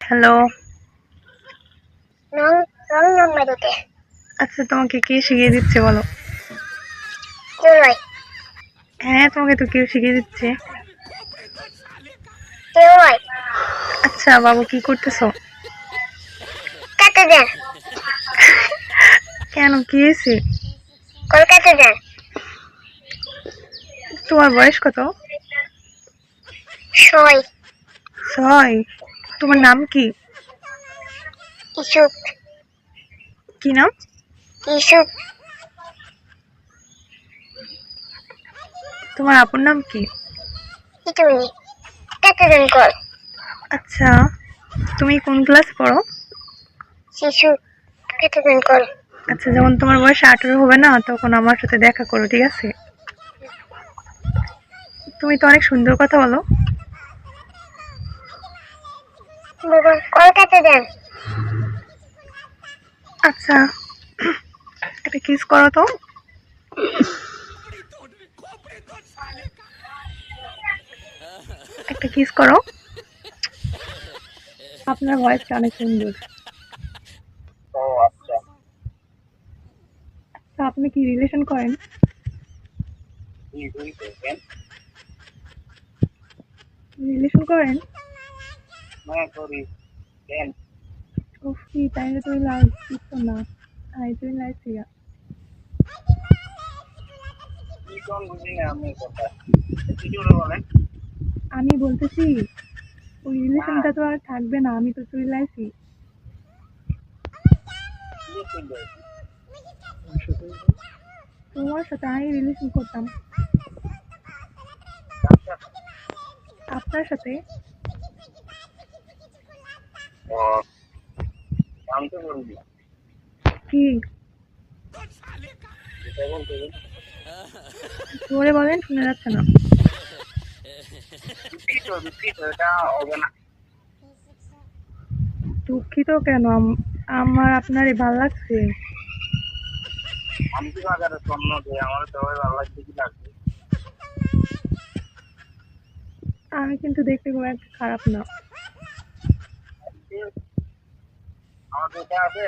Hello. রং wrong number দিতে আচ্ছা, তোমাকে কে শিখিয়ে দিচ্ছে বলো? কেউ নয় হ্যাঁ, তোমাকে তো কেউ শিখিয়ে দিচ্ছে। কেউ নয় আচ্ছা বাবু, কি করতেছো? কাছে যান কেন, কি হয়েছে? কলকাতা যান তোমার বয়স কত? 6 6। তোমার নাম কি? ইসুক কি নাম? ইসুক তোমার আপুর নাম কি? ইটুনি কাছে যান কল আচ্ছা, তুমি কোন ক্লাস পড়ো? শিশু কাছে যান কল আচ্ছা, যখন তোমার বয়স 18 হবে না, তখন আমার সাথে দেখা করো, ঠিক আছে? তুমি তো অনেক সুন্দর কথা বলো। বলুন কলকাতা যান আচ্ছা, একটা কিস করো তো। একটা কিস করো। আপনার ভয়েসটা অনেক সুন্দর। ও আচ্ছা তো আপনি কি রিলেশন করেন? রিলেশন করেন? হ্যাঁ করি কেন উফ, কি তাইলে তুমি লাইভ দিচ্ছ না? আই তুমি লাইভ দিয়া। কি কোন বুঝি না আমি কথা কি জোরে বলেন আমি বলতেছি, ওই রিলেশনটা তো আর থাকবে না, আমি তো চলে আইছি। তোমার সাথে আমি রিলেশন করতাম। আপনার সাথে। ও আমি তো বলবি কি? এটা বলতে জোরে বলেন, শোনা যাচ্ছে না। দুঃখিত এটা হবে না দুঃখিত কেন? আমার আপনারে ভাল লাগছে। আমি কি বাজারে স্বর্ণ দেয় আমার সবাই ভালো লাগছে কি লাগবে আমি কিন্তু দেখতে খুব একটা খারাপ না। আমার যেটা আছে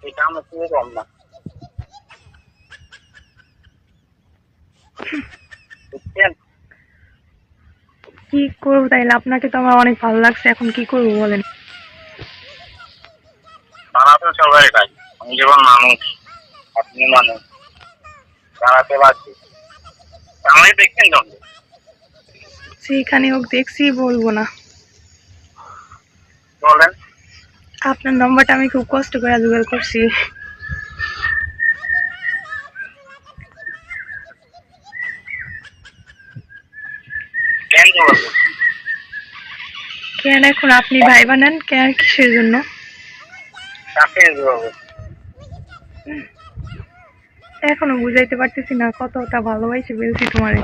এটা আমার থেকে কম না বুঝছেন কি করবো তাইলে? আপনাকে তো আমার অনেক ভালো লাগছে, এখন কি করবো বলেন? তারা তো সবাই ভাই আমি যেমন মানুষ আপনি মানুষ দাঁড়াতে পারছি আমি দেখছেন তো সেখানে হোক, দেখছি, বলবো না। বলেন আপনার নম্বরটা আমি খুব কষ্ট করে জোগাড় করছি। কেন বলবো কেন এখন আপনি ভাই বানান কেন, কিসের জন্য? কাছে বলবো এখনো বুঝাইতে পারতেছি না কতটা ভালোবাসি বলছি তোমারে।